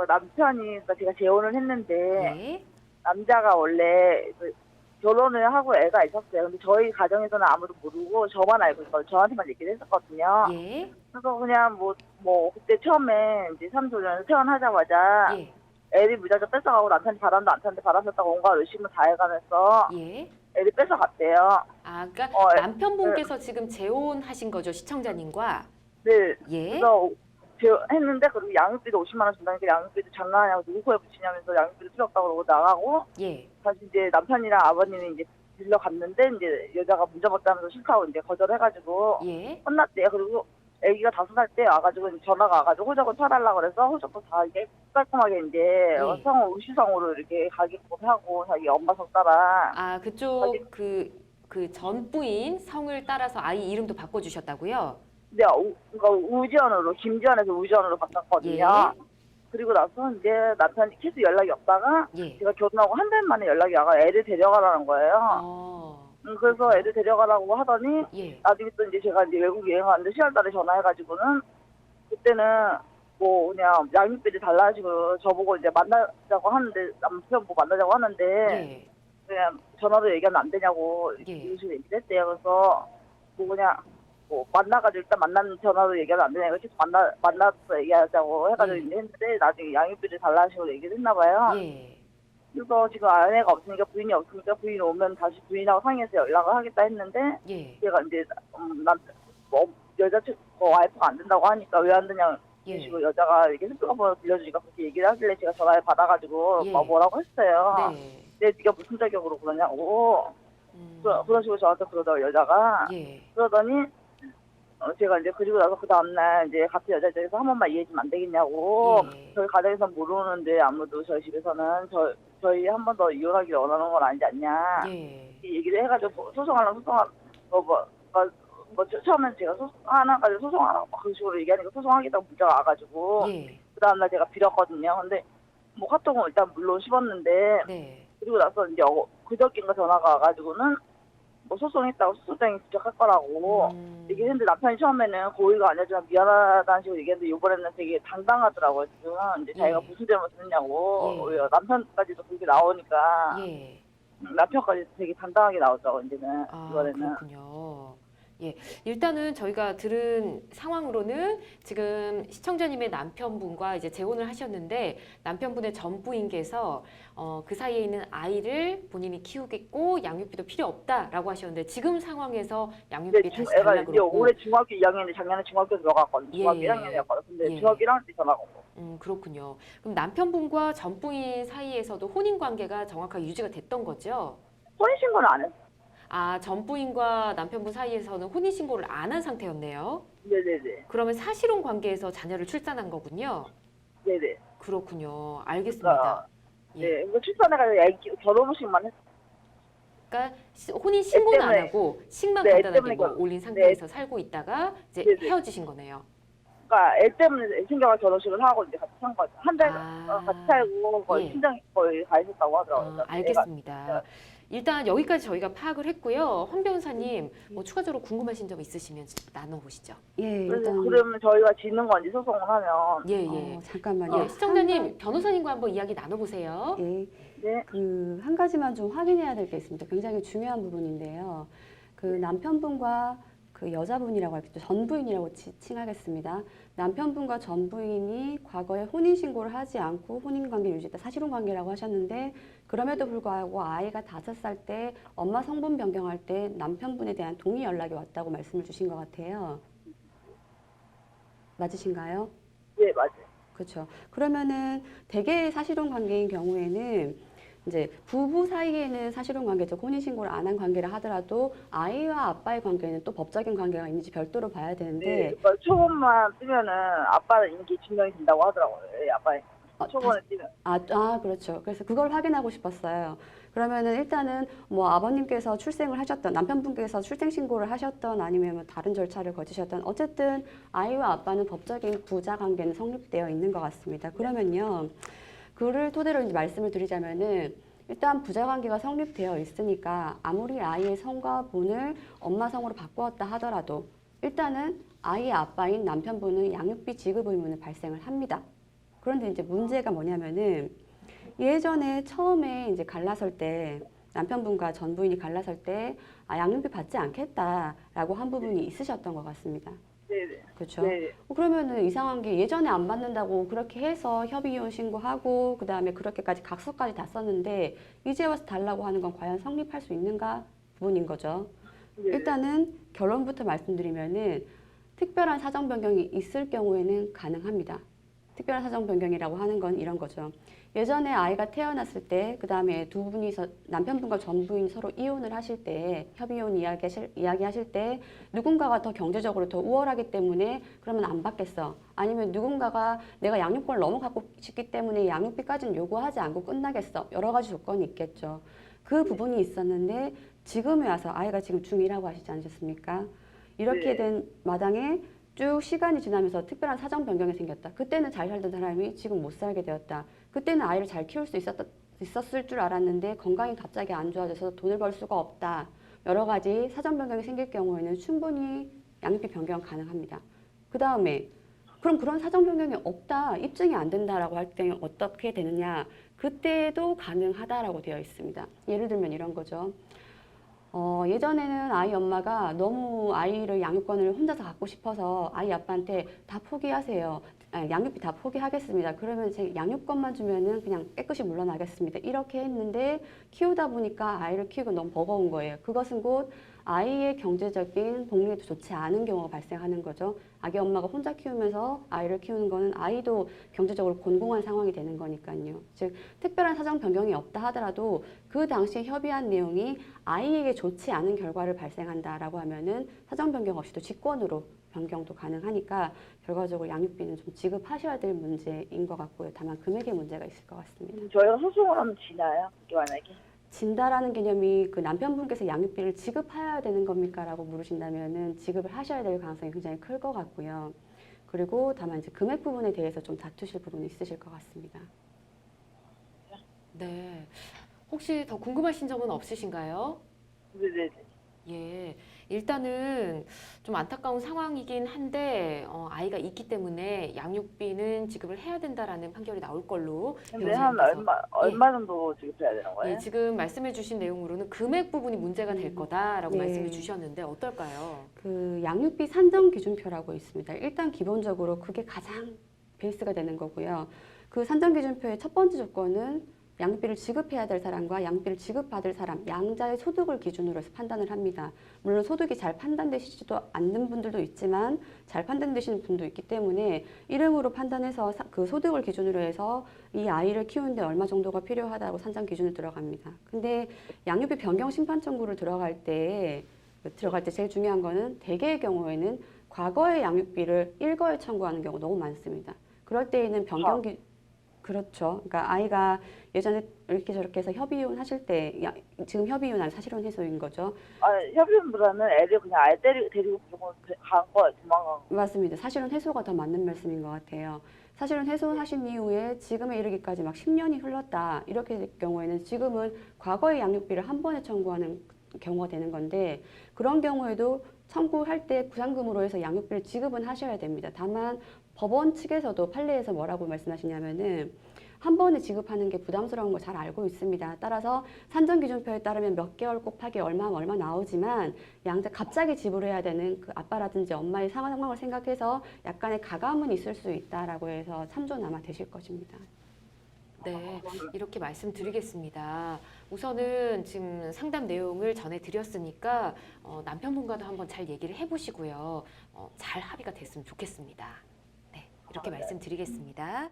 남편이, 그러니까 제가 재혼을 했는데, 예. 남자가 원래 결혼을 하고 애가 있었어요. 근데 저희 가정에서는 아무도 모르고 저만 알고 있거든요. 저한테만 얘기를 했었거든요. 예. 그래서 그냥 그때 처음에 이제 3, 4년 태어나자마자 예. 애를 무작정 뺏어가고 남편이 바람도 안 타는데 바람 폈다고 온갖 의심을 다 해가면서 예. 애를 뺏어갔대요. 아, 그러니까 어, 남편분께서 지금 재혼하신 거죠, 시청자님과? 네. 예. 그래서 했는데 그리고 양육비도 50만 원 준다니까 양육비도 장난하냐고 누구 코에 붙이냐면서 양육비도 필요 없다고 그러고 나가고 예. 다시 이제 남편이랑 아버님이 이제 빌려갔는데 이제 여자가 문제봤다면서 싫다고 이제 거절해가지고 예. 혼났대요. 그리고 아기가 5살 때 와가지고 이제 전화가 와가지고 호적을 쳐달라고 그래서 호적도 다 이제 깔끔하게 이제 예. 의시성으로 이렇게 가게끔 하고 자기 엄마 성 따라 아, 그쪽 그 전 부인 성을 따라서 아이 이름도 바꿔주셨다고요? 근데 그러니까 우지연으로 김지연에서 우지연으로 바꿨거든요. 예. 그리고 나서 이제 남편이 계속 연락이 없다가 예. 제가 결혼하고 한 달 만에 연락이 와가 애를 데려가라는 거예요. 그래서 애를 데려가라고 하더니 예. 나중에 또 이제 제가 이제 외국 여행 갔는데 10월 달에 전화해가지고는 그때는 뭐 그냥 양육비를 달라 하시고 저보고 이제 만나자고 하는데 남편분 만나자고 하는데 예. 그냥 전화로 얘기하면 안 되냐고 예. 이런 식으로 얘기를 했대요. 그래서 뭐 그냥 뭐 만나가지고 일단 만나는 전화로 얘기하면 안 되냐고 계속 만나서 얘기하자고 해가지고 예. 이제 했는데 나중에 양육비를 달라 하시고 얘기를 했나 봐요. 예. 그래서 지금 아내가 없으니까 부인이 없으니까 부인 오면 다시 부인하고 상의해서 연락을 하겠다 했는데 예. 제가 이제 와이프가 안 된다고 하니까 왜 안 되냐 예. 식으로 여자가 이렇게 핸드폰을 빌려주니까 그렇게 얘기를 하길래 제가 전화를 받아가지고 예. 뭐라고 했어요. 네. 근데 네가 무슨 자격으로 그러냐고 그런 식으로 저한테 그러더라고 여자가. 예. 그러더니 제가 이제 그리고 나서 그 다음날 이제 같은 여자 입장에서 한 번만 이해해주면 안 되겠냐고. 예. 저희 가정에서는 모르는데 아무도 저희 집에서는 저희 한 번 더 이혼하기를 원하는 건 아니지 않냐. 예. 이 얘기를 해가지고 소송하려면 처음엔 제가 하나까지 소송하라고 막 그런 식으로 얘기하니까 소송하겠다고 문자가 와가지고 예. 그 다음날 제가 빌었거든요. 근데 뭐 카톡은 일단 물론 씹었는데 네. 그리고 나서 이제 그저께인가 전화가 와가지고는 뭐 소송했다고 소송장이 직접 할 거라고 얘기했는데 남편이 처음에는 고의가 아니지만 미안하다는 식으로 얘기했는데 이번에는 되게 당당하더라고요. 지금 이제 자기가 예. 무슨 잘못을 했냐고. 예. 남편까지도 그렇게 나오니까 예. 남편까지 되게 당당하게 나오더라고 이제는. 아, 이번에는. 그렇군요. 예, 일단은 저희가 들은 상황으로는 지금 시청자님의 남편분과 이제 재혼을 하셨는데 남편분의 전 부인께서 그 사이에 있는 아이를 본인이 키우겠고 양육비도 필요 없다라고 하셨는데 지금 상황에서 양육비 다시 애가 달라 이제 그러고 올해 중학교 2학년인데 작년에 중학교 들어갔거든요. 중학교 예, 예. 1학년이었거든요. 근데 예. 중학교 1학년 때 전화가 오고. 그렇군요. 그럼 남편분과 전 부인 사이에서도 혼인 관계가 정확하게 유지가 됐던 거죠? 혼인신고는 안 했어. 아, 전 부인과 남편분 사이에서는 혼인 신고를 안 한 상태였네요. 네네네. 그러면 사실혼 관계에서 자녀를 출산한 거군요. 네네. 그렇군요. 알겠습니다. 예. 네. 이거 출산해가지고 결혼식만 했어. 그러니까 혼인 신고는 안 때문에. 하고 식만 네, 애 간단하게 때문에 뭐 올린 상태에서 살고 있다가 이제 네네. 헤어지신 거네요. 그러니까 애 때문에 친정을 결혼식을 하고 이제 같이 산 거죠. 한 달 아. 같이 살고 거의 예. 친정에 거의 가 있었다고 하더라고요. 알겠습니다. 일단 여기까지 저희가 파악을 했고요. 황 변호사님 뭐 추가적으로 궁금하신 점 있으시면 나눠보시죠. 예, 그래서 일단 그러면 저희가 지는 건지 소송을 하면 예, 예. 잠깐만요. 시청자님, 변호사님과 한번 이야기 나눠보세요. 예, 네. 그 한 가지만 좀 확인해야 될 게 있습니다. 굉장히 중요한 부분인데요. 그 남편분과 그 여자분이라고 할게요. 전 부인이라고 칭하겠습니다. 남편분과 전 부인이 과거에 혼인 신고를 하지 않고 혼인 관계 유지했다. 사실혼 관계라고 하셨는데 그럼에도 불구하고 아이가 5살 때 엄마 성분 변경할 때 남편분에 대한 동의 연락이 왔다고 말씀을 주신 것 같아요. 맞으신가요? 네, 맞아요. 그렇죠. 그러면은 대개의 사실혼 관계인 경우에는 이제 부부 사이에는 사실혼 관계적 혼인 신고를 안 한 관계를 하더라도 아이와 아빠의 관계는 또 법적인 관계가 있는지 별도로 봐야 네. 되는데 그러니까 초본만 뜨면은 아빠는 인기 증명이 된다고 하더라고요. 아빠의 초본에 뜨면. 그렇죠. 그래서 그걸 확인하고 싶었어요. 그러면은 일단은 뭐 아버님께서 출생을 하셨던 남편분께서 출생 신고를 하셨던 아니면 뭐 다른 절차를 거치셨던 어쨌든 아이와 아빠는 법적인 부자 관계는 성립되어 있는 것 같습니다. 그러면요. 그를 토대로 이제 말씀을 드리자면은 일단 부자 관계가 성립되어 있으니까 아무리 아이의 성과 본을 엄마 성으로 바꾸었다 하더라도 일단은 아이의 아빠인 남편분은 양육비 지급 의무는 발생을 합니다. 그런데 이제 문제가 뭐냐면은 예전에 처음에 이제 갈라설 때 남편분과 전 부인이 갈라설 때 양육비 받지 않겠다라고 한 부분이 있으셨던 것 같습니다. 네네. 그렇죠? 네. 그러면은 이상한 게 예전에 안 받는다고 그렇게 해서 협의이혼 신고하고 그다음에 그렇게까지 각서까지 다 썼는데 이제 와서 달라고 하는 건 과연 성립할 수 있는가 부분인 거죠. 네. 일단은 결론부터 말씀드리면은 특별한 사정 변경이 있을 경우에는 가능합니다. 특별한 사정 변경이라고 하는 건 이런 거죠. 예전에 아이가 태어났을 때, 그 다음에 두 분이서 남편분과 전부인 서로 이혼을 하실 때, 협의혼 이야기하실 때 누군가가 더 경제적으로 더 우월하기 때문에 그러면 안 받겠어. 아니면 누군가가 내가 양육권을 너무 갖고 싶기 때문에 양육비까지는 요구하지 않고 끝나겠어. 여러 가지 조건이 있겠죠. 그 부분이 있었는데 지금에 와서 아이가 지금 중2라고 하시지 않으셨습니까? 이렇게 네. 된 마당에 쭉 시간이 지나면서 특별한 사정 변경이 생겼다. 그때는 잘 살던 사람이 지금 못 살게 되었다. 그때는 아이를 잘 키울 수 있었을 줄 알았는데 건강이 갑자기 안 좋아져서 돈을 벌 수가 없다. 여러 가지 사정 변경이 생길 경우에는 충분히 양육비 변경 가능합니다. 그 다음에 그럼 그런 사정 변경이 없다, 입증이 안 된다라고 할 때 어떻게 되느냐? 그때도 가능하다라고 되어 있습니다. 예를 들면 이런 거죠. 예전에는 아이 엄마가 너무 아이를 양육권을 혼자서 갖고 싶어서 아이 아빠한테 다 포기하세요. 양육비 다 포기하겠습니다. 그러면 제 양육권만 주면은 그냥 깨끗이 물러나겠습니다. 이렇게 했는데 키우다 보니까 아이를 키우고 너무 버거운 거예요. 그것은 곧 아이의 경제적인 복리에도 좋지 않은 경우가 발생하는 거죠. 아기 엄마가 혼자 키우면서 아이를 키우는 거는 아이도 경제적으로 곤궁한 상황이 되는 거니까요. 즉 특별한 사정 변경이 없다 하더라도 그 당시에 협의한 내용이 아이에게 좋지 않은 결과를 발생한다라고 하면은 사정 변경 없이도 직권으로 변경도 가능하니까 결과적으로 양육비는 좀 지급하셔야 될 문제인 것 같고요. 다만 금액의 문제가 있을 것 같습니다. 저희가 소송을 하면 지나요? 그게 만약에? 진다라는 개념이 그 남편분께서 양육비를 지급해야 되는 겁니까? 라고 물으신다면은 지급을 하셔야 될 가능성이 굉장히 클 것 같고요. 그리고 다만 이제 금액 부분에 대해서 좀 다투실 부분이 있으실 것 같습니다. 네. 혹시 더 궁금하신 점은 없으신가요? 네네. 예, 일단은 좀 안타까운 상황이긴 한데 아이가 있기 때문에 양육비는 지급을 해야 된다라는 판결이 나올 걸로 근데 한 변호사님께서 얼마 정도 지급해야 되는 거예요? 예, 지금 말씀해주신 내용으로는 금액 부분이 문제가 될 거다라고 네. 말씀을 주셨는데 어떨까요? 그 양육비 산정 기준표라고 있습니다. 일단 기본적으로 그게 가장 베이스가 되는 거고요. 그 산정 기준표의 첫 번째 조건은 양육비를 지급해야 될 사람과 양육비를 지급받을 사람, 양자의 소득을 기준으로 해서 판단을 합니다. 물론 소득이 잘 판단되시지도 않는 분들도 있지만 잘 판단되시는 분도 있기 때문에 이름으로 판단해서 그 소득을 기준으로 해서 이 아이를 키우는데 얼마 정도가 필요하다고 산정 기준을 들어갑니다. 근데 양육비 변경 심판 청구를 들어갈 때 제일 중요한 거는 대개의 경우에는 과거의 양육비를 일거에 청구하는 경우가 너무 많습니다. 그럴 때에는 그렇죠. 그러니까 아이가 예전에 이렇게 저렇게 해서 협의혼 하실 때 지금 협의혼 아니 사실혼 해소인 거죠. 협의원보다는 애들 그냥 아예 데리고 무조건 간 거야, 도망간 거. 맞습니다. 사실혼 해소가 더 맞는 말씀인 것 같아요. 사실혼 해소하신 이후에 지금에 이르기까지 막 10년이 흘렀다. 이렇게 될 경우에는 지금은 과거의 양육비를 한 번에 청구하는 경우가 되는 건데 그런 경우에도 청구할 때 구상금으로 해서 양육비를 지급은 하셔야 됩니다. 다만 법원 측에서도 판례에서 뭐라고 말씀하시냐면은 한 번에 지급하는 게 부담스러운 걸 잘 알고 있습니다. 따라서 산정기준표에 따르면 몇 개월 곱하기 얼마 나오지만 양자 갑자기 지불해야 되는 그 아빠라든지 엄마의 상황을 생각해서 약간의 가감은 있을 수 있다라고 해서 참조는 되실 것입니다. 네, 이렇게 말씀드리겠습니다. 우선은 지금 상담 내용을 전해드렸으니까 남편분과도 한번 잘 얘기를 해보시고요. 잘 합의가 됐으면 좋겠습니다. 네, 이렇게 말씀드리겠습니다.